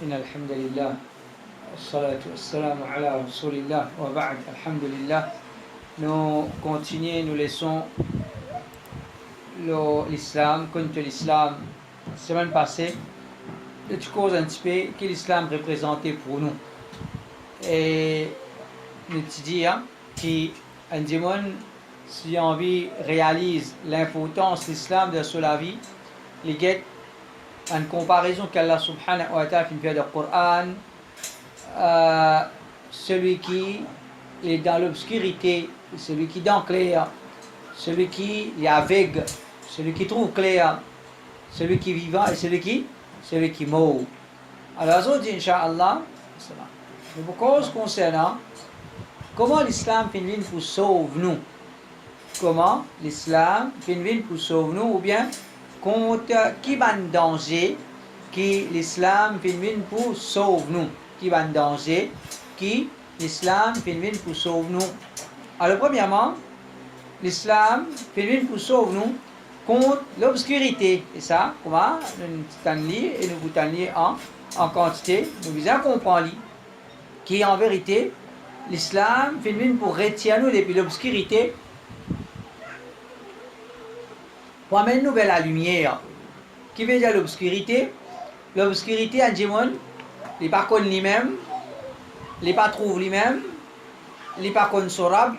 إن الحمد لله والصلاة والسلام على رسول الله وبعد الحمد لله. Nous continuons, nous laissons l'islam, contre l'islam. La semaine passée, tu causes un petit peu que l'islam représentait pour nous. Et nous te disons qu'un démon, si on réalise l'importance de l'islam dans la vie, les guettes, en comparaison qu'Allah subhanahu wa ta'ala fait dans le Coran, celui qui est dans l'obscurité, celui qui est dans le clair, celui qui est aveugle, celui qui trouve clair, celui qui est vivant et celui qui meurt. Alors, on dit, Inch'Allah, c'est pour cause concernant comment l'islam finit pour sauver nous. Comment l'islam finit pour sauver nous, ou bien contre qui va en danger, qui l'islam finit pour sauver nous. Qui va en danger, qui l'islam finit pour sauver nous. Alors, premièrement, l'islam finit pour sauver nous contre l'obscurité. Et ça, comment nous t'en lire et nous vous t'en lire en quantité, nous visons à comprendre qui en vérité, l'islam finit pour retirer nous depuis l'obscurité pour amener nous vers la lumière. Qui veut dire l'obscurité? L'obscurité, un démon, il n'est pas connu lui-même, il n'est pas trouvé lui-même, il n'est pas connu sorab,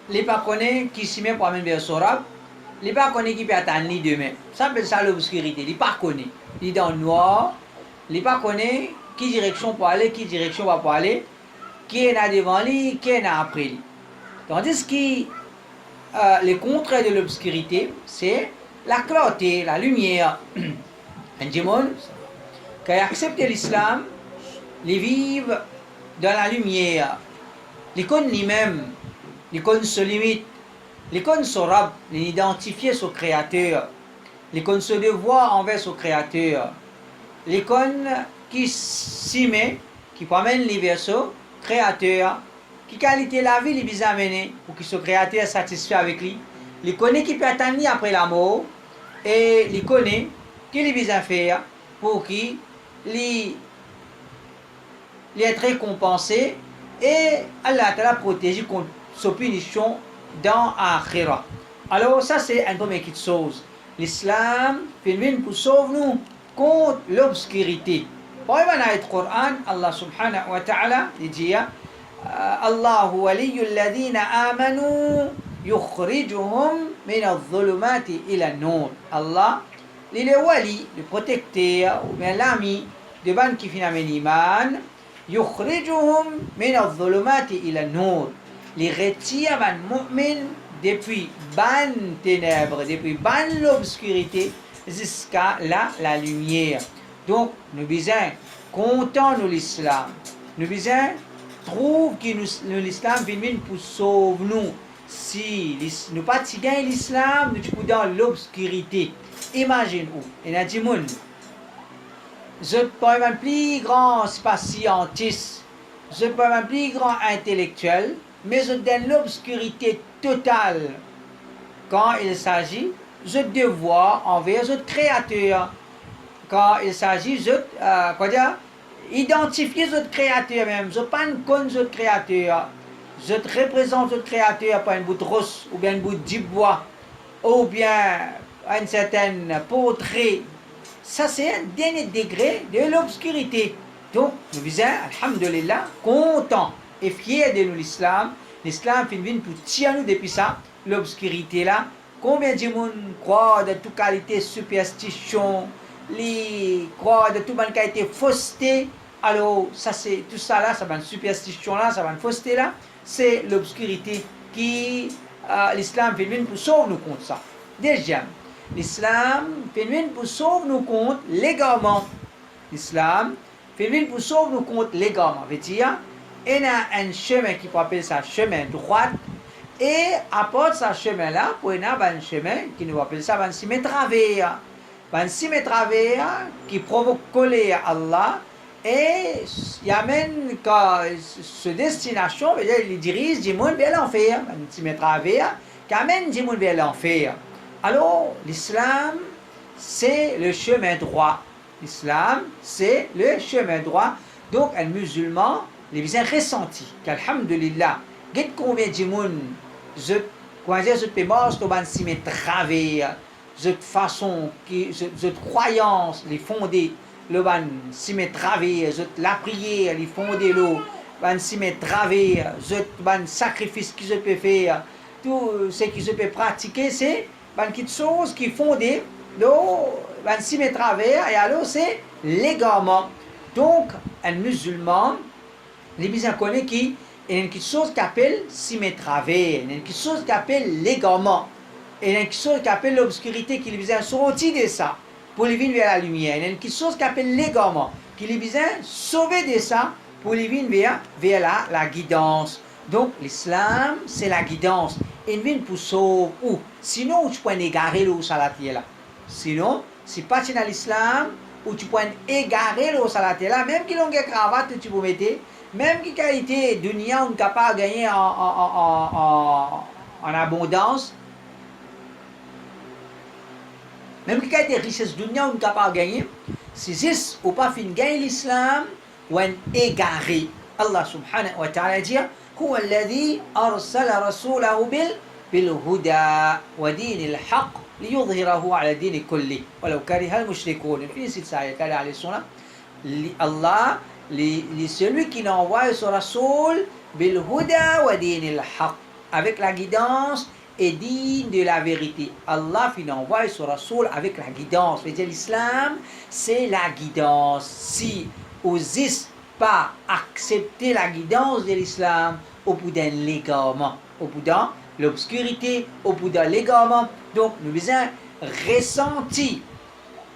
il n'est pas connu qui s'y met pour amener vers sorab, il n'est pas connu qui peut attendre demain. Ça s'appelle ça l'obscurité, il n'est pas connu. Il est dans le noir, il n'est pas connu qui direction pour aller, qui direction va pour aller, qui est là devant lui, qui est là après lui. Tandis que le contraire de l'obscurité, c'est la clarté, la lumière. Un démon qui a accepté l'islam, il vit dans la lumière. Il connaît lui-même, il connaît ses limites, il connaît son rab, il identifie son créateur, il connaît son devoir envers son créateur, il connaît qui s'y met, qui promène les vers son créateur, qui qualité la vie il bisa amener pour que ce créateur satisfait avec lui. Il connaît qui peut attendre après la mort et il connaît qui il bisa faire pour qu'il être récompensé et Allah t'a protégé contre sa punition dans Akhira. Alors ça c'est un premier petite chose. L'islam fait pour sauver nous contre l'obscurité. Par exemple, dans le Coran, Allah subhanahu wa ta'ala dit Allahu waliyyu alladhina amanu yukhrijuhum min adh-dhulumati ila an-nur. Allah, il est wali, le protecteur ou bien l'ami de ban qui finit avec l'iman, yukhrijuhum min adh-dhulumati ila an-nur. Il retire ban mu'min depuis ban ténèbres, depuis ban l'obscurité jusqu'à la lumière. Donc, nous disons, comptons nous l'islam. Nous disons, trouve que l'islam vient pour sauver nous. Si nous pas gagner l'islam, nous sommes dans l'obscurité. Imagine où. Il y a des gens, je peux un plus grand scientiste, je peux un plus grand intellectuel, mais je donne l'obscurité totale quand il s'agit de devoir envers notre créateur. Quand il s'agit de identifier notre créateur même. Je ne pas notre créateur. Je représente notre créateur par un bout de rose, ou bien un bout de bois, ou bien un certain portrait. Ça, c'est un dernier degré de l'obscurité. Donc, nous visons, alhamdulillah, contents et fiers de nous l'islam. L'islam finit pour tirer nous depuis ça, l'obscurité là. Combien de gens croient de toute qualité superstition, les croient de toute bonne qualité fausseté. Alors, ça c'est tout ça là, ça va une superstition là, ça va une fausseté là. C'est l'obscurité qui l'islam fait pour sauver nous contre ça. Deuxième, l'islam fait pour sauver nous contre l'égarement. L'islam fait pour sauver nous contre l'égarement. Veut dire, il y a un chemin qui peut appeler ça chemin droit. Et à part ce chemin-là, il y a un chemin qui nous appelle ça un chemin travers. Un chemin travers qui provoque coller à Allah et il amène ce destination, il dirige du monde vers l'enfer. Un chemin travers qui amène du monde vers l'enfer. Alors, l'islam, c'est le chemin droit. L'islam, c'est le chemin droit. Donc, un musulman, les besoins ressentis. Qu'alhamdulillah, get combien de monde, comment dire, je peux mort, je vais s'y mettre travé, cette façon, cette croyance, les fondés, le ban s'y mettre travé, la prière, les fondés, le ban s'y mettre travé, ban sacrifice qu'ils peuvent faire, tout ce qu'ils peuvent pratiquer, c'est quelque chose qui fondé, le ban s'y mettre travé, et alors c'est l'égarement. Donc, un musulman, les besoins connaissent qui il y a quelque chose qui appelle s'y mettre travé, il y a quelque chose qui appelle l'égarement. Il y a quelque chose qui appelle l'obscurité qui lui vient sortir de ça pour lui venir vers la lumière. Il y a quelque chose qui appelle l'égarement qui lui vient sauver de ça pour lui venir vers la guidance. Donc l'islam c'est la guidance. Il vient pour sauver où? Sinon tu peux égarer le salatier là. Sinon si pas tu dans l'islam où tu peux égarer le salatier là, même qu'il a une cravate tu peux mettre, même qui qualité dunya on capable de gagner en abondance. Même qui a des richesses dunya on est capable de gagner, si c'est ou pas fin gagner l'islam ou un égaré. Allah subhanahu wa ta'ala dit هو الذي أرسل رسوله بالهدى ودين الحق ليظهره على الدين كله ولو كره المشركون. في سلسلة آية عليه السلام Allah celui qui envoie son rasoul بالهدى ودين الحق avec la guidance et digne de la vérité. Allah finit envoie son rasoul avec la guidance. C'est-à-dire l'islam, c'est la guidance. Si vous n'osez pas accepter la guidance de l'islam, au bout d'un l'égarement, au bout de l'obscurité, au bout d'un l'égarement, donc nous avons ressenti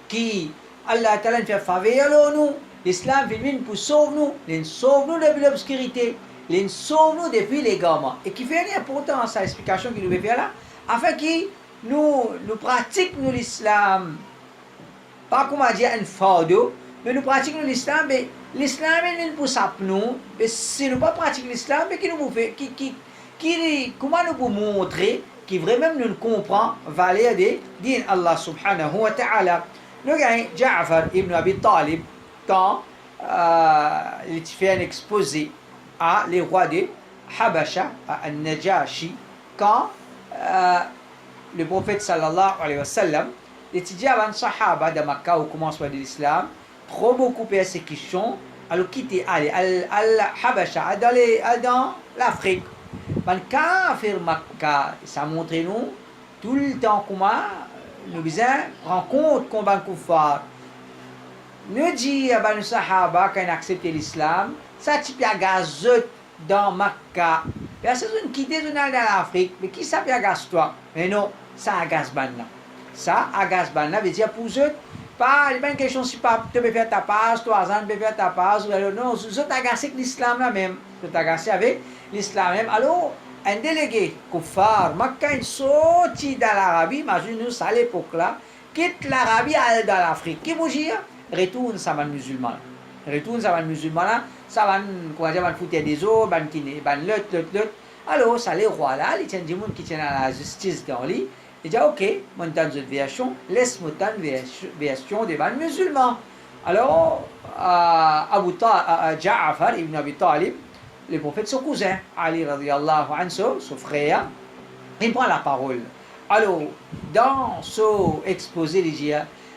qui Allah Ta'ala nous fait faveur nous, l'islam vient pour sauver nous, il sauve nous depuis l'obscurité. Il sauve nous depuis l'égarement. Et qui fait une importance à l'explication qu'il nous veut faire là, afin que nous pratiquions l'islam, pas comment dire un fardeau, mais nous pratiquons l'islam, mais l'islam est pour ça nous, mais si nous ne pratiquons pas l'islam, mais qui nous fait, comment nous pouvons montrer qui vraiment nous comprend valeur de din Allah subhanahu wa ta'ala. Le gars Ja'far ibn Abi Talib, quand il fait un exposé à les rois de Habasha, à Najashi, quand le prophète sallallahu alayhi wa sallam étudiait avant Sahaba de Makkah au commencement de l'islam, trop beaucoup de persécutions, alors quitté Al-Habasha, dans l'Afrique. Man kafir Makkah, ça montre nous tout le temps comment nous besoin rencontre combat kuffar. Nous dit à Banu Sahaba quand ils acceptent l'islam, ça type à gazot dans Makkah. Personne qui quitte dans l'Afrique, mais qui ça agace toi? Mais non, ça agace banna. Ça agace banna veut dire pour eux, pas il y a une question si pas tu peux faire ta passe, 3 ans tu peux faire ta passe, non, vous êtes agacé avec l'islam là même. Vous êtes agacé avec l'islam même. Alors, un délégué kuffar, Makkah il sorti dans l'Arabie, imaginez-nous ça à l'époque là, quitte l'Arabie à dans l'Afrique. Qui vous dit? Retourne ça va musulman. Retourne ça va musulman là, ça va comment dire, va foutre des eaux, va kiné, va lot. Alors ça les rois là, ils tiennent du monde qui tient à la justice dans lui. Il dit ok, mon temps de version, laisse-moi tant version des ban musulmans. Alors Ja'far ibn Abi Talib, le prophète son cousin Ali radiyallahu anhu, son frère, il prend la parole. Alors dans ce exposé il dit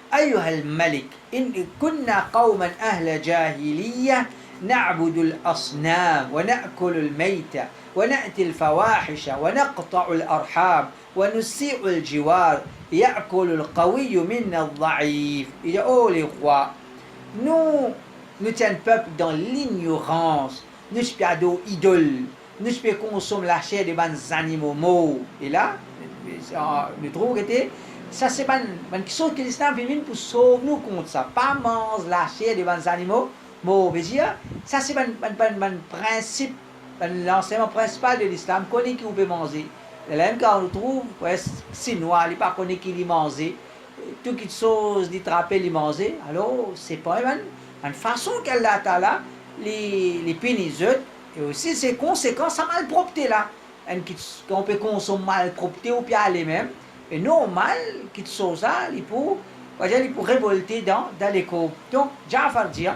أيها الملك إن كنا قوما أهل جاهلية نعبد الأصنام ونأكل الميت ونأتي الفواحش ونقطع الأرحام ونسيء الجوار يأكل القوي منا الضعيف. Il dit oh les rois, nous sommes peuple dans l'ignorance, nous sommes idoles, nous consommons la chair des animaux morts. Et là, nous trouvons que ça c'est une chose que l'islam vient pour sauver nous contre ça. Pas manger la chair des animaux mauvais. Ça c'est un principe, l'enseignement principal de l'islam. Connaît qui vous peut manger. Même quand on trouve, c'est noir, il n'est pas connu qui les manger. Toute chose qui trapper les manger. Alors c'est pas une façon qu'Allah Ta'ala les pénise. Et aussi ses conséquences à malpropreté là. On peut consommer malpropreté ou bien aller même. Et normal, qu'il soit ça, il faut il pour révolter dans les cours. Donc, Ja'far dit,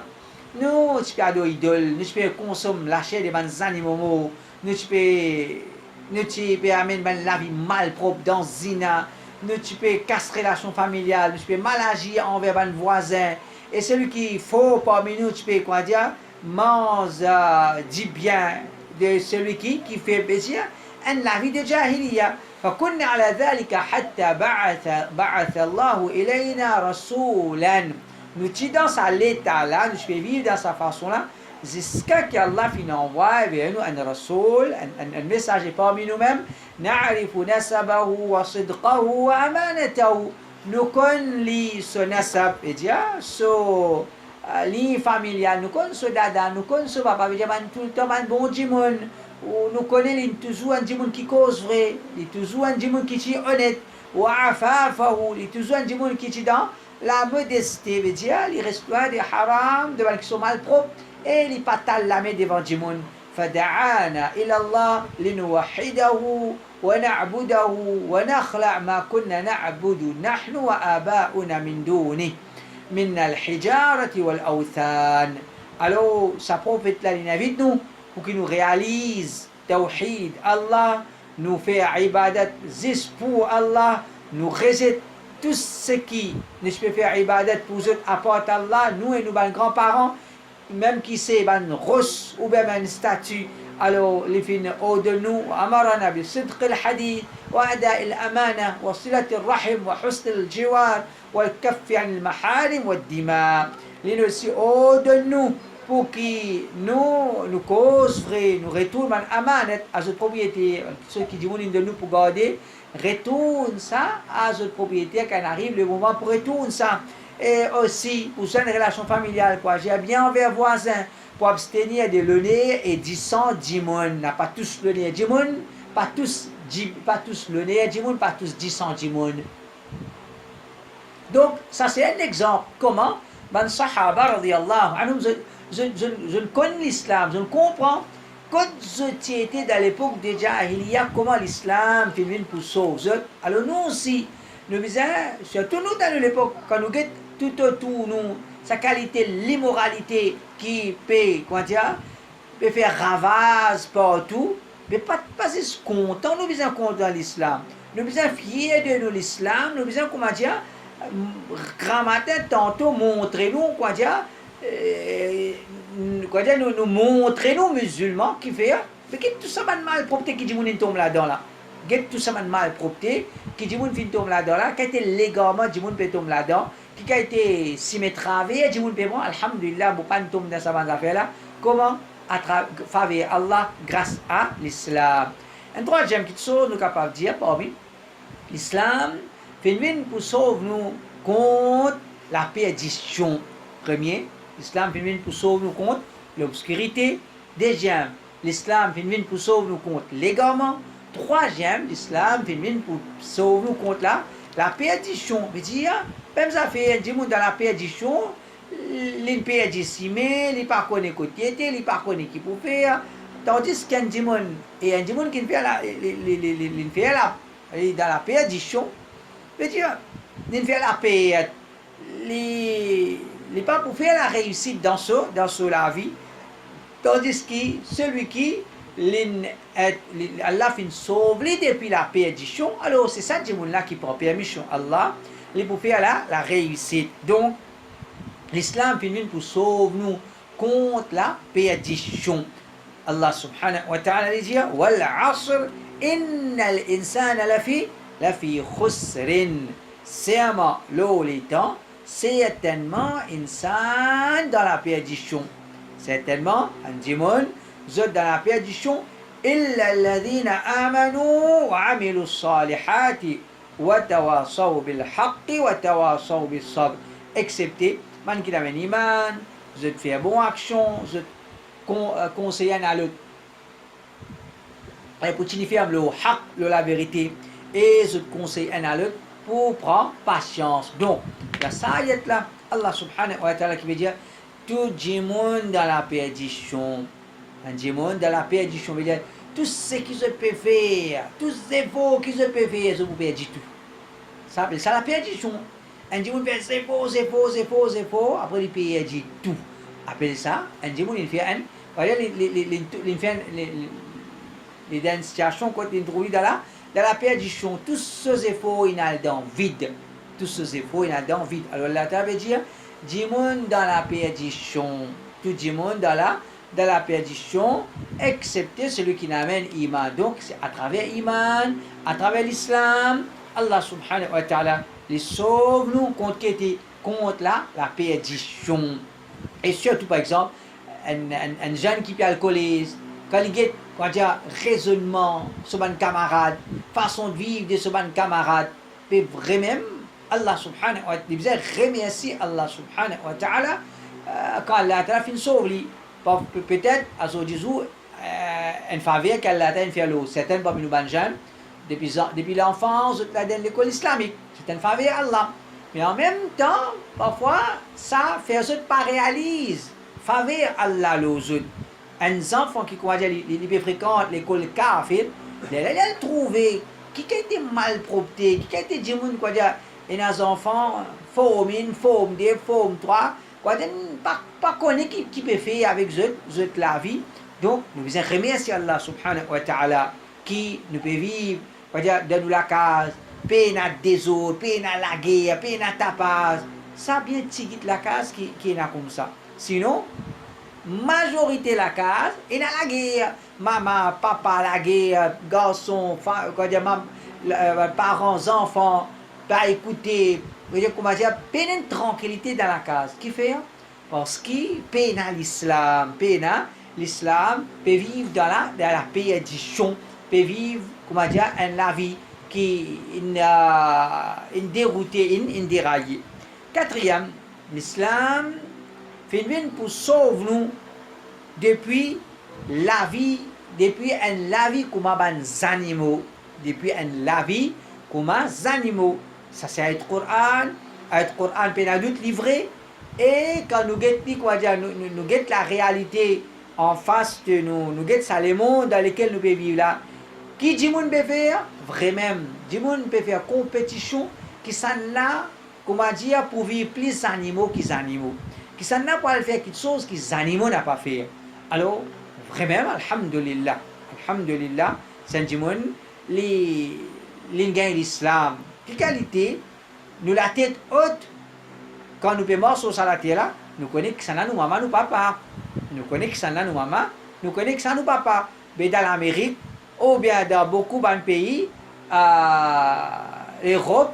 nous, tu peux avoir idole, nous, tu peux consommer, lâcher des bonnes animaux, nous, tu peux amener la vie malpropre dans zina, nous, tu peux casser relation familiale, nous, tu peux mal agir envers un voisin, et celui qui faut parmi nous, tu peux, quoi dire, mange, dit bien de celui qui fait plaisir, en la vie de Jahiliya. فكنا على ذلك حتى بعث الله إلينا رسولا. Nous sommes dans cet état-là, nous pouvons vivre dans cette façon-là, jusqu'à ce qu'Allah envoie vers nous un rasoul, un messager parmi nous-mêmes, نعرف نسبه وصدقه وأمانته. Nous connaissons ce nasab, et dire, ce lien familial, nous connaissons ce dada, nous connaissons ce papa, tout le temps, un bon djimoun. Nous connaissons toujours un djimoun qui cause vrai, toujours un djimoun qui est honnête, ou afafahu, toujours un djimoun qui est dans la modestie, veut dire, il reste loin des haram, devant qui sont mal propres, et il pas la main devant djimoun. فدعانا إلى الله لنوحده ونعبده ونخلع ما كنا نعبد نحن وآباؤنا من دونه من الحجارة والأوثان. Alors, sa prophète là, il invite nous pour qu'il nous réalise Tawhid Allah, nous faire ibadat juste pour Allah, nous récite tout ce qui nous peut faire ibadat pour eux à part Allah, nous et nos grands-parents, même qui c'est un ros ou bien une statue. Alors, les filles de nous, amarana bi sidq al-hadith, wa ada al-amana, wa silat al-rahim, wa husn al-jiwar, wa al-kaffi an al-maharim, wa al-dima. Les aussi de nous, pour qui nous cause vrai, nous retournent en amanet à notre propriété, ceux qui disent de nous pour garder, retourne ça à notre propriété quand arrive le moment pour retourner ça. Et aussi, pour une relation familiale, quoi, j'ai bien envers voisin, pour abstenir de l'honneur et du sang d'Imon. N'a pas tous l'honneur d'Imon, pas tous l'honneur d'Imon, pas tous 10 sang d'Imon. Donc, ça c'est un exemple. Comment Ben Sahaba, radiyallahu anhum, je connais l'islam, je comprends. Quand j'étais dans l'époque de Jahiliya, comment l'islam fait une pour sauver. Alors nous aussi, nous disons, surtout nous dans l'époque, quand nous guettons tout autour nous, sa qualité, l'immoralité qui peut faire ravage partout, mais pas juste content, nous disons content de l'islam. Nous disons fiers de nous l'islam, nous disons, grand matin, tantôt, montrez-nous, nous montrer nous musulmans qui fait mais qu'est tout ça mal propreté qui dit mon tombe là-dedans là qu'est tout ça mal propreté qui dit mon fin tombe là-dedans là qui a été légalement dit mon peut tombe là-dedans qui a été symétravé dit mon peut bon alhamdulillah bon pas tombe dans ça affaire là comment à travers Allah grâce à l'islam. Un troisième qui chose nous capable de dire parmi l'islam fait une pour sauver nous contre la perdition. Premier, l'islam vient pour sauver nous contre l'obscurité. Deuxième, l'islam vient pour sauver nous contre l'égarement. Troisième, l'islam vient pour sauver nous contre la perdition. Je veux dire, même ça fait un monde dans la perdition, il peut dissimé, il ne pas connaît côté, il ne pas connaît qui peut faire. Tandis qu'un démon et un démon qui fait dans la perdition, je veux dire, il fait la paix. Il n'est pas pour faire la réussite dans la vie, tandis que celui qui Allah fait sauver depuis la perdition, alors c'est ça là qui prend permission Allah, il pour faire la réussite. Donc l'islam finit pour sauver nous contre la perdition. Allah subhanahu wa ta'ala dit wal 'asr innal insana lafi khusrin. Serment l'eau les temps, certainement insan dans la perdition. Certainement, un démon, vous êtes dans la perdition. إلا الذين آمنوا وعملوا الصالحات وتواصوا بالحق وتواصوا بالصبر. Excepté, man qui a un iman, vous êtes fait bonne action, vous êtes conseillé à l'autre. Et pour signifier le haq, la vérité, et vous êtes conseillé à l'autre pour prendre patience. Donc, la sayette là, Allah subhanahu wa ta'ala qui veut dire tout le monde dans la perdition. Un démon dans la perdition veut dire tout ce qu'ils peuvent faire, tous les efforts qu'ils peuvent faire, ils ne peuvent pas du tout. Ça, c'est la perdition. Un Djimoun fait c'est faux. Après, il paye dit tout. Après ça, un Djimoun, il fait un. Voilà, il fait les dans une situation quand il trouve dans la perdition, tous ces efforts, il a dans vide. Tous ces efforts, il a dans vide. Alors, là, tu veut dire, Djimoun dans la perdition. Tout Djimoun dans la perdition, excepté celui qui n'amène iman. Donc, c'est à travers iman, à travers l'islam, Allah subhanahu wa ta'ala les sauve nous contre la perdition. Et surtout, par exemple, un jeune qui est alcooliste, quand il a raisonnement sur son camarade, façon de vivre de son camarade, peut vraiment, Allah subhanahu wa ta'ala, remercier Allah subhanahu wa ta'ala quand Allah ta'ala fait sauve lui. Peut-être, à ce jour, une faveur qu'Allah ta'ala fait l'eau. Certains parmi nous, jeunes, depuis l'enfance, dans l'école islamique, c'est une faveur Allah. Mais en même temps, parfois, ça fait pas réalise. Faveur Allah aux autres. Un enfant qui fréquente l'école kafir, il a trouvé qui a été mal propté, qui a été dit et les enfants, forme 1, forme 2, forme 3, pas connaître qui peut faire avec eux la vie. Donc, nous devons remercier Allah subhanahu wa ta'ala qui nous peut vivre dans la case, peine à des autres, peine à la guerre, peine à tapas. Ça bien tigit la case qui est comme ça. Sinon, majorité la case, et dans la guerre, maman, papa, la guerre, garçon, parents, enfants, pas écouter, comment dire, peine de tranquillité dans la case. Qui fait? Parce qu'il peine à l'islam, peut vivre dans la perdition, peut vivre, comment dire, la vie qui est déroutée, déraillée. Quatrième, l'islam fait pour sauver nous depuis la vie comme les animaux. Depuis la vie comme les animaux. Ça c'est le Coran peut nous livrer. Et quand nous guettons la réalité en face de nous, nous guettons les mondes dans lesquels nous pouvons vivre là. Qui dit moun peut faire? Vraiment, dit moun peut faire compétition qui s'en là, comment dire, pour vivre plus animaux qu'ils animaux. Qui s'en là pour faire quelque chose que les animaux n'ont pas fait. Alors, vraiment, alhamdulillah, c'est dit moun, les gagnent l'islam. Quelle qualité? Nous la tête haute, quand nous pouvons sur la terre là, nous connaissons que ça n'a nous maman, nous papa. Nous connaissons que ça n'a nous maman, nous connaissons que ça nous papa. Mais dans l'Amérique, ou bien dans beaucoup de pays, l'Europe,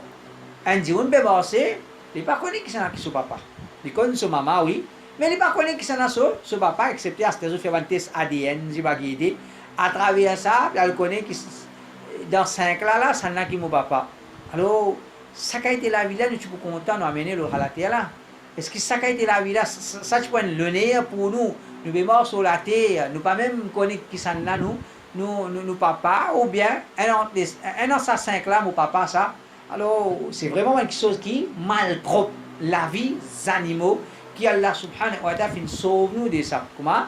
un dion peut passer, il ne pas connaît qui c'est son papa. Il connaît son maman, oui, mais il ne pas connaît qui c'est son papa, excepté à ce que fait un test ADN, il va guider. À travers ça, il connaît que dans 5 là, ça n'a qui mon papa. Alors, ça a été la vie là, nous sommes contents de nous amener à la terre là. Est-ce que ça a été la vie là, ça tu prends le nez pour nous, nous sommes morts sur la terre, nous pas même connaître qui ça là, nous papa, ou bien un assassin là, mon papa, ça. Alors, c'est vraiment quelque chose qui malpropre la vie des animaux, qui Allah subhanahu wa ta'ala sauve nous de ça. Comment?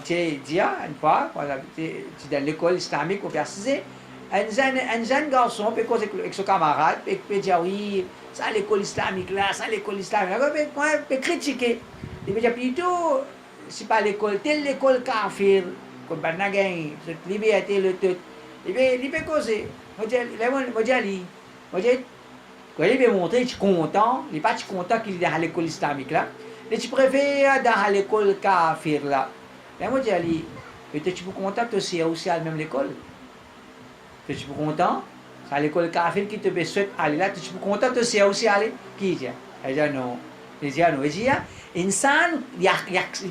Je vais dire une fois, dans l'école islamique, on peut assister, un jeune garçon peut causer avec son camarade, peut dire oui, ça l'école islamique là, ça l'école islamique là, peut critiquer. Il peut dire plutôt, c'est pas l'école, telle l'école kafir. Comme maintenant cette liberté le tout il peut causer moi il peut montrer tu content il pas content qu'il est dans l'école islamique là mais tu préfères dans l'école kafir là moi dis peut-être tu peux content aussi à même l'école tu peux content c'est à l'école kafir qui te souhaite aller là tu peux content aussi aller qui dit non il dit insan il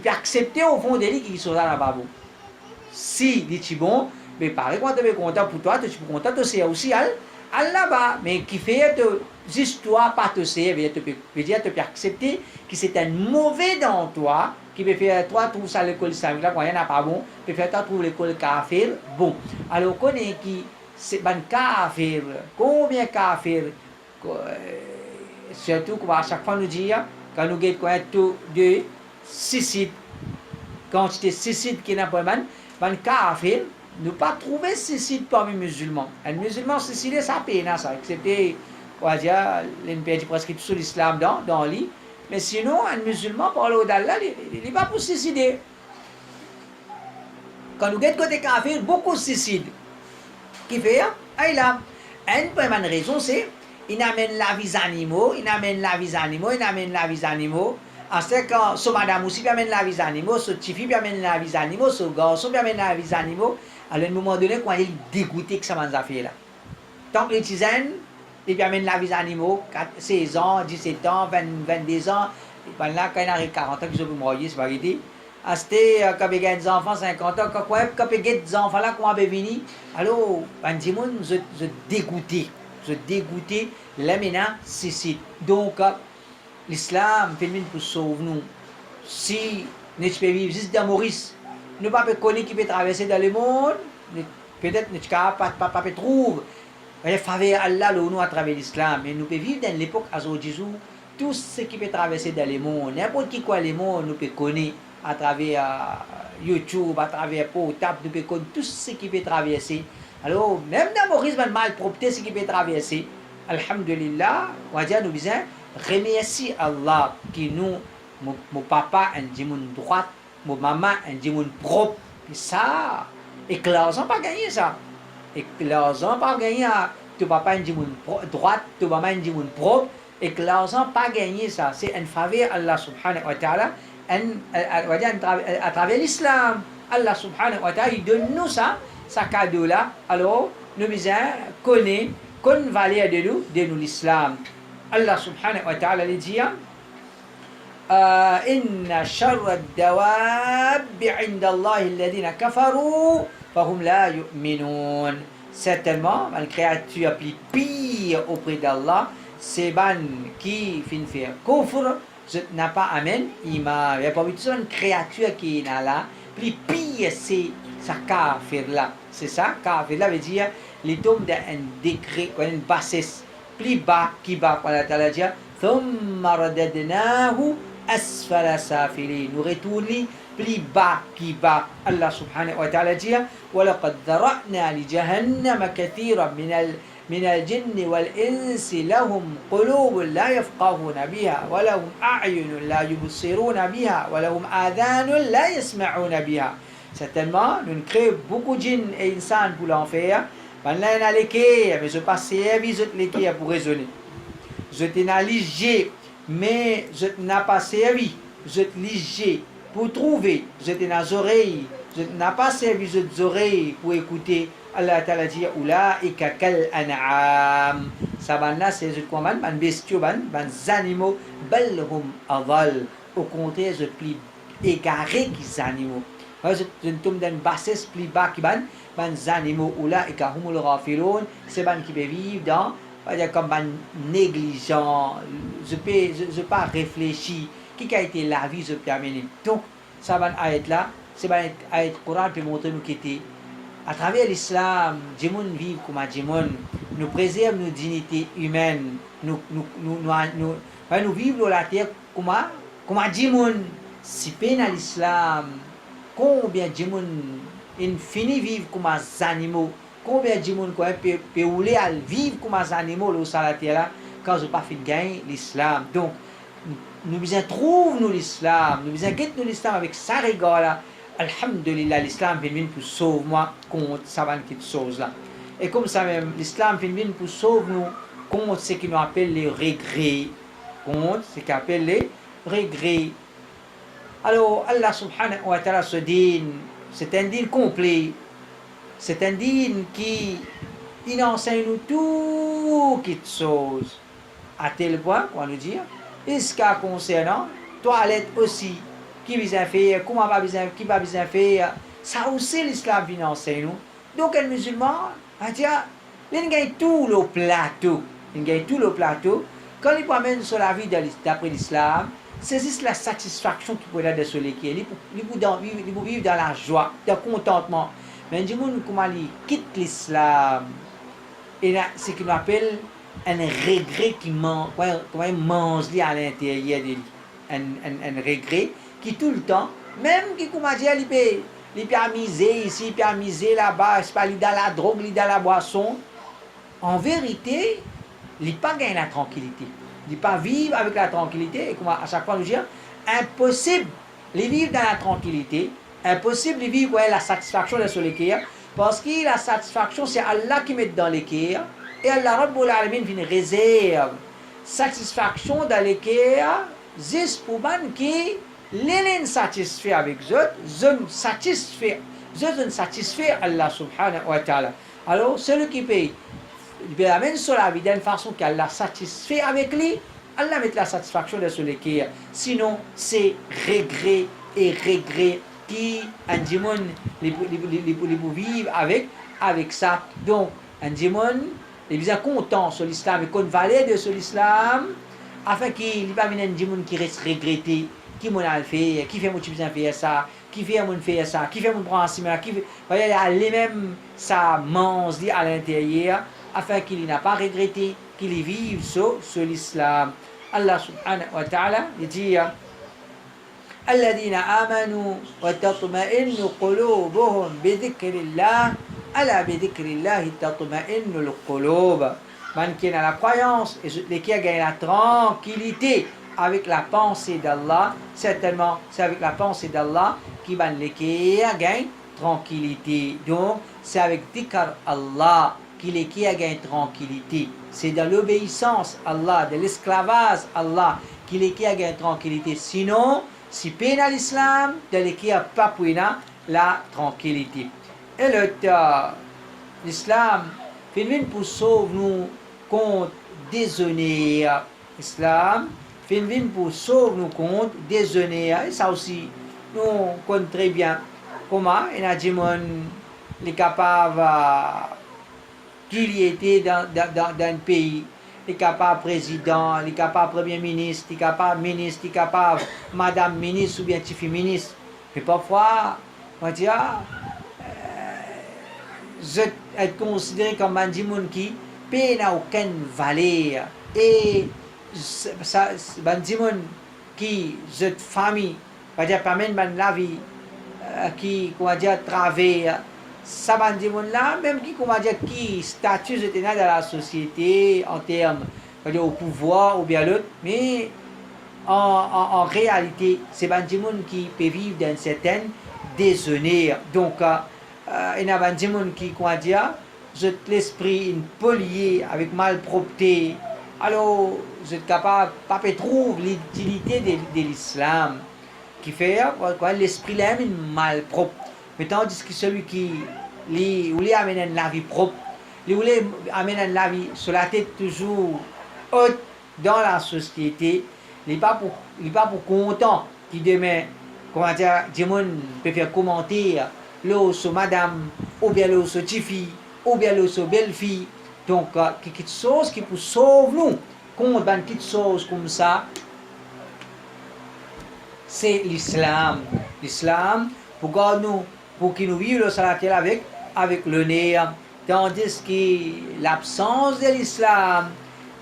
peut accepter au fond de lui qu'il soit là-bas. Si dit bon, mais pareil quand tu es content pour toi, tu es content aussi là-bas, mais qui fait histoire pas te c'est, tu peux accepter que c'est un mauvais dans toi qui peut faire toi trouver ça l'école islamique là quand il n'y en a pas bon, peut faire toi trouver l'école kafir bon. Alors connaît qui c'est ban kafir, combien kafir surtout à chaque fois nous dire quand nous gagnons de suicide quantité suicide qui n'a pas man kafir, ne pas trouver suicide parmi les musulmans. Un musulman suicidé, ça peine, ça, excepté on va dire, il perd presque tout sur l'islam dans lui. Mais sinon, un musulman, par d'Allah, il n'est pas pour se suicider. Quand nous regardons côté kafir, beaucoup de suicides. Qui fait, il a une première raison, c'est il amène la vie des animaux, il amène la vie des animaux, il amène la vie des animaux. C'est quand son madame aussi amène la vie des animaux, son petit fille amène la vie des animaux, son garçon amène la vie des animaux. Alors, à un moment donné, quand il est dégoûté que ça m'a fait là. Tant que les tisane, il amène la vie des animaux, 16 ans, 17 ans, 22 ans, et puis là, quand il arrive 40 ans, ils ont pu mourir, c'est pas dit. C'était quand il y a des enfants 50 ans, quand il y a des enfants là, quand ils venus, alors, ben, dis moi, je dégoûté. Je dégoûté, là maintenant, c'est. Donc, l'islam fait pour sauver nous. Si nous pouvons vivre juste dans Maurice, nous ne pouvons pas connaître qui peut traverser dans le monde, peut-être nous ne pouvons pas trouver. Il faut Allah nous à travers l'islam, mais nous pouvons vivre dans l'époque à Jésus, tout ce qui peut traverser dans le monde, n'importe qui quoi le monde, nous pouvons connaître à travers YouTube, à travers portable, nous pouvons connaître tout ce qui peut traverser. Alors, même dans Maurice, mal malpropreté, ce qui peut traverser, Alhamdulillah, on va dire, nous disons, remercie Allah qui nous, mon papa, un dimanche droite, mon maman, un dimanche propre. Et ça, et que l'argent pas gagné ça. Et que l'argent pas gagné, ton papa, un dimanche droite, ton maman, un dimanche propre. Et que l'argent pas gagné ça. C'est une faveur Allah subhanahu wa ta'ala, à travers l'islam. Allah subhanahu wa ta'ala, il donne nous ça, ce cadeau-là. Alors, nous disons, connaît, qu'on valeur de nous l'islam. Allah subhanahu wa ta'ala dit Inna sharra ad-dawab 'inda Allah alladhina kafaru fahum la yu'minun. Certainement, la créature plus pire auprès d'Allah, c'est ban qui fin faire kufr, n'a pas amen iman. Il n'y a pas une créature qui est là, plus pire c'est ça kafir là. C'est ça, kafir là veut dire les tombes d'un décret, une bassesse. Plus bas qui bas, Allah Ta'ala dit ثم رددناه أسفل سافلين. Nous retournons plus bas qui bas. Allah subhanahu wa ta'ala dit ولقد ذرأنا لجهنم كثيرا من الجن والإنس لهم قلوب لا يفقهون بها ولهم أعين لا يبصرون بها ولهم آذان لا يسمعون بها. Certainement, nous créons beaucoup de djinns et insan pour l'enfer. Maintenant, il y a l'équerre, mais je ne pas servi l'équerre pour raisonner. Je t'ai léger, mais je n'ai pas servi. Je t'ai léger pour trouver. Je t'ai les oreilles. Je n'ai pas servi les oreilles pour écouter. Allah Ta'ala dit Oula et kakal an'am. Ça là, c'est quoi, man bestiaux, man animaux. Balhum aval. Au contraire, je plus égaré qu'ils animaux. Je tombe dans une bassesse plus bas qui ban. Les animaux ou là et kahumul rafilun, c'est ban qui peut vivre dans comme ban négligent, je pas réfléchi qui a été la vie je peux amener. Donc ça ban ayat là, c'est ban ayat Coran peut montrer nous qui était à travers l'islam, Djimoun vivent comme un Djimoun, nous préserve nos dignités humaines, nous vivons dans la terre comme un Djimoun. Si peine à l'islam, combien de gens infini vivent comme des animaux, combien de gens peuvent rouler à vivre comme des animaux sur la terre quand ils n'ont pas fait de gagner l'islam. Donc, nous trouvons l'islam, nous guettons l'islam avec sa rigueur là. Alhamdulillah, l'islam vient pour sauver moi contre ça qui chose là. Et comme ça même, l'islam vient pour sauver nous contre ce qu'on appelle les regrets. Contre ce qu'on appelle les regrets. Alors, Allah subhanahu wa ta'ala se dit, c'est un dîne complet. C'est un dîne qui il enseigne nous toutes choses. À tel point, on va nous dire, est-ce qu'à concernant, toilette aussi, qui vient faire, comment va bien, qui va bien faire, ça aussi l'islam vient enseigner nous. Donc, un musulman, il gagne tout le plateau. Il gagne tout le plateau. Quand il promène sur la vie d'après l'islam, saisissent la satisfaction qu'il pourrait de ce l'équerre. Il peut vivre dans la joie, dans le contentement. Mais du monde comment il quitte l'islam, et ce qu'on appelle un regret qui mange à l'intérieur de lui. Un regret qui tout le temps, même qui comment dire, il peut amuser ici, il peut amuser là-bas, il peut aller dans la drogue, il dans la boisson. En vérité, il n'a pas gagné la tranquillité. Il n'a pas vivre avec la tranquillité. Et comme à chaque fois nous disons, impossible de vivre dans la tranquillité, impossible de vivre avec la satisfaction de l'équerre, parce que la satisfaction, c'est Allah qui met dans l'équerre, et Allah Rabbul Alamin vient réserve satisfaction dans l'équerre, juste pour man qui l'est satisfait avec eux, satisfait Allah subhanahu wa ta'ala. Alors, celui qui paye, il amène sur la vie d'une façon qu'Allah satisfait avec lui, Allah met la satisfaction de ce l'équerre. Sinon, c'est regret et regret qui un démon les vivre avec ça. Donc, un démon est bien content sur l'islam et qu'on valide de l'islam afin qu'il n'y ait pas un démon qui reste regretté, qui m'a fait, qui fait mon type faire ça, qui fait mon faire ça, qui fait mon prendre ça, qui fait, voyez, les mêmes ça mange à l'intérieur afin qu'il n'a pas regretté, qu'il vive sur l'islam. Allah subhanahu wa ta'ala dit الذين آمنوا وتطمئن قلوبهم بذكر الله ألا بذكر الله تطمئن القلوب. Man qui a la croyance et qui a gagné la tranquillité avec la pensée d'Allah, certainement c'est avec la pensée d'Allah qui va gagner tranquillité. Donc c'est avec dhikr Allah qui a gagné tranquillité. C'est dans l'obéissance à Allah, de l'esclavage à Allah qu'il a gagné tranquillité. Sinon, si peine à l'islam, il n'y a pas la tranquillité. Et l'islam fait pour sauver nous contre déshonneur. L'islam fait pour sauver nous contre déshonneur. Et ça aussi, nous connaissons très bien comment il y a des gens qui sont capables qu'il était dans un pays. Il est capable président, il est capable premier ministre, il est capable ministre, il est capable madame ministre ou bien petit ministre. Mais parfois, on dit, je être considéré comme un monde qui n'a aucune valeur. Et ça, un monde qui, cette famille, va dire, permet la vie, qui, comment dire, travers. Ça va dire là, même qui, comment dire, qui statut était dans la société en termes au pouvoir ou bien l'autre, mais en réalité, c'est pas des gens qui peuvent vivre dans certaines déshonneur. Donc, il y a des gens qui, comment dire, l'esprit polié avec malpropreté. Alors, vous êtes capable, pas trouver l'utilité de l'islam qui fait l'esprit là est malpropre. Mais tandis que celui qui lui amène la vie propre, lui amène la vie sur la tête toujours haute dans la société, il n'est pas pour content qui demain, comment dire, des gens peuvent faire commenter l'eau sur madame, ou bien l'eau sur petite-fille, ou bien l'eau sur belle-fille. Donc, quelque chose qui peut sauver nous contre une petite chose comme ça, c'est l'islam. L'islam, pour qu'il nous vive sur la terre avec le nez. Tandis que l'absence de l'islam,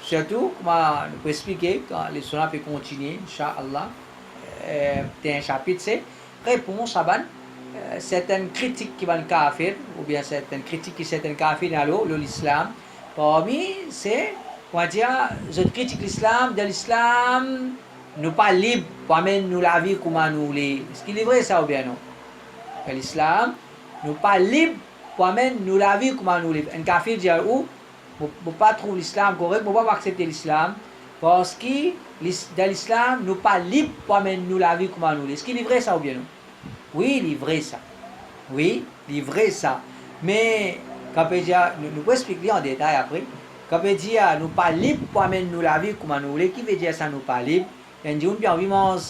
surtout, comme on peut expliquer, quand l'islam peut continuer, Inch'Allah, c'est un chapitre, c'est réponse à certaines critiques qui vont kafir, ou bien certaines critiques qui certaines kafir dans l'islam. Parmi, c'est, on va dire, je critique l'islam, de l'islam, nous pas libres pour amener nous la vie comme nous voulons. Est-ce qu'il est vrai ça ou bien non? L'islam, nous pas libres pour amener nous la vie comme nous voulons. Un kafir dit où ne pas trouver l'islam correct, ne pas accepter l'islam, parce que dans l'islam, nous pas libres pour amener nous la vie comme nous voulons. Est-ce qu'il est vrai ça ou bien non? Oui, il est vrai ça. Oui, il est vrai ça. Mais, quand on dit, nous pouvons expliquer en détail après. Quand on dit, nous pas libres pour amener nous la vie comme nous voulons, qui veut dire ça, nous pas libres? Il dit, on mange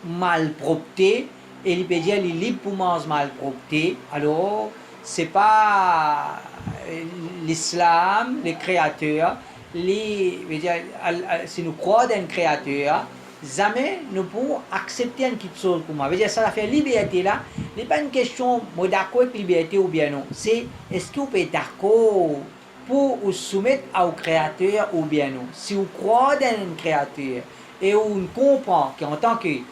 malpropreté, et il peut dire, il est libre pour manger malpropreté. Alors, c'est pas l'islam, les créateurs, si nous croyons dans un créateur, jamais nous pouvons accepter une petite chose pour moi. Dire ça fait liberté là, ce n'est pas une question de d'accord avec liberté ou bien non. C'est est-ce que vous êtes d'accord pour vous soumettre au créateur ou bien non. Si vous croyez dans un créateur et vous comprenez qu'en tant qu'une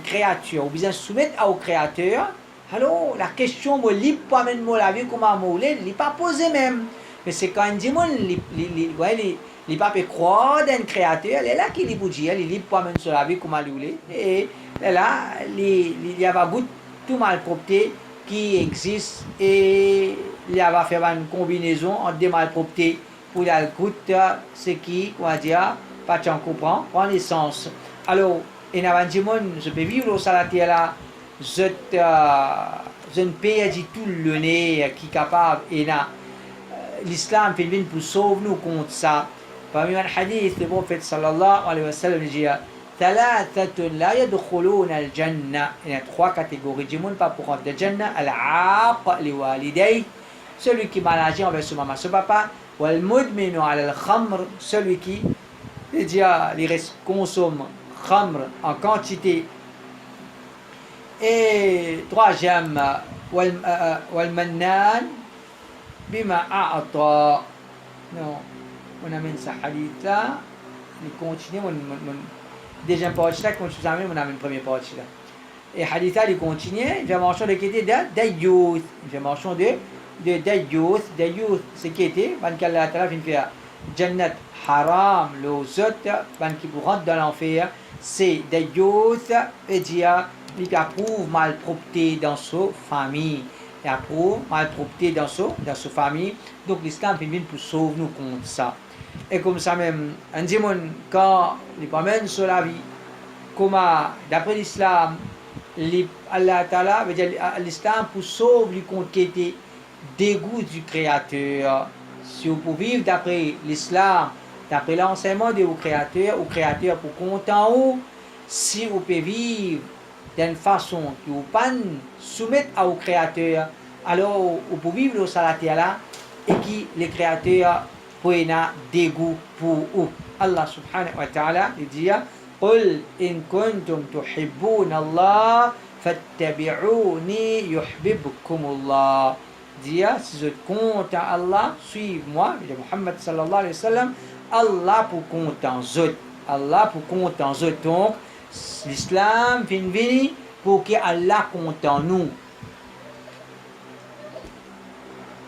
créature, vous bien soumettre au créateur, alors la question libre pour amener la vie comme un mot, il n'est pas posé même. Mais c'est quand il dit, les papes croient dans le créateur, il est là qu'il est bougie, il est pas même sur la vie comme il voulait. Et là, il y a goût tout malpropreté qui existe et il y a fait une combinaison entre des malpropretés pour la goutte, ce qui, on va dire, pas de comprend, prend l'essence. Alors, il y a un monde, je peux vivre au salaté là, je ne peux dire tout le nez qui est capable, et là, l'islam fait bien pour sauver nous contre ça. Parmi un hadith, le prophète sallallahu alayhi wa sallam dit ثلاثة لا يدخلون الجنة. Il y a trois catégories de monde pas pour rentrer dans le Jannah. Al-aaq li walidayh, celui qui malagé envers son maman, son papa. Wal mudminu ala al-khamr, celui qui déjà consomme khamr en quantité. Et troisième, wal mannan bima a'ata. Non, on amène ce hadith là, il continue, deuxième partie là, quand je vous amène, on amène première partie là. Et hadith là, il continue, il fait mention de qui était d'ayyuth, il fait mention de d'ayyuth, c'est qui était, ban qu'Allah ta'ala vient faire jannat haram, les autres, ban qui pour rentrer dans l'enfer, c'est d'ayyuth, et dire, il approuve malpropreté dans sa famille. Il approuve malpropreté dans sa famille. Donc l'islam vient pour sauver nous contre ça. Et comme ça même, un démon, quand il promène sur la vie, comme d'après l'islam, Allah Ta'ala veut dire l'islam pour sauver lui contre qui était dégoût du créateur. Si vous pouvez vivre d'après l'islam, d'après l'enseignement du créateur pour content ou, si vous pouvez vivre d'une façon qui vous pas soumettre au créateur, alors vous pouvez vivre au salaté là et qui le créateur peut avoir dégoût pour vous. Allah subhanahu wa ta'ala dit قل إن كنتم تحبون الله فاتبعوني يحببكم الله. Dit si vous êtes content Allah, suivez-moi, Muhammad sallallahu alayhi wa sallam, Allah pour content zot, Allah pour content zot. Donc l'islam vient venir pour que Allah content nous.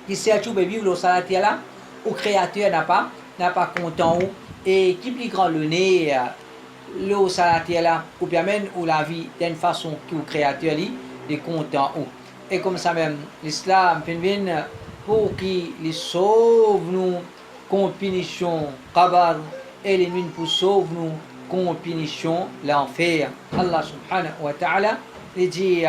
Qui sait tout vivre au salaté là, au créateur n'a pas content ou, et qui plus grand le nez le salaté là, ou bien même ou la vie d'une façon que le créateur est content ou. Et comme ça même, l'islam vient pour qu'il sauve nous contre punition qabar et les nuits pour sauver nous contre punition l'enfer. Allah subhanahu wa ta'ala dit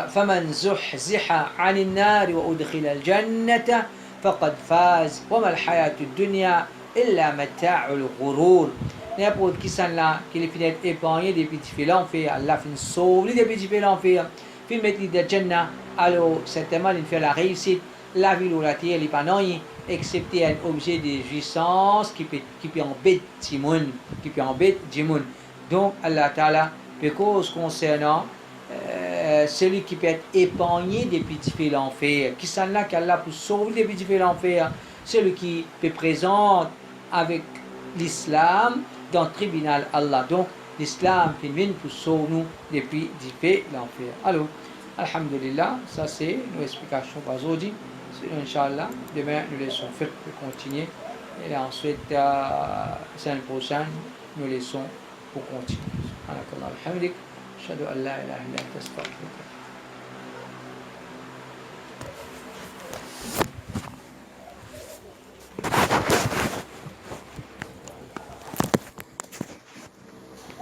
فمن زحزح عن النار وأدخل الجنة فقد فاز وما الحياة الدنيا إلا متاع الغرور. N'importe qui s'en là, qui est fini épargné des petits fils l'enfer, Allah finit sauver des petits fils l'enfer, finit mettre de Jannah, alors certainement il fait la réussite, la vie ou la terre, il n'est pas non, excepté un objet de jouissance qui peut embêter Timoun, qui peut embêter Timoun. Donc Allah Ta'ala, pour cause concernant celui qui peut être épargné des petits fils l'enfer, qui s'en là qu'Allah pour sauver des petits fils l'enfer, celui qui peut présenter avec l'islam dans le tribunal Allah. Donc l'islam vient pour sauver nous depuis d'y l'enfer. Alors, alhamdulillah, ça c'est nos explications pour aujourd'hui. Inch'Allah, demain nous laissons faire pour continuer. Et ensuite, la semaine prochaine, nous laissons pour continuer. Subhanakallah, alhamdulillah. أشهد أن لا إله إلا أنت أستغفرك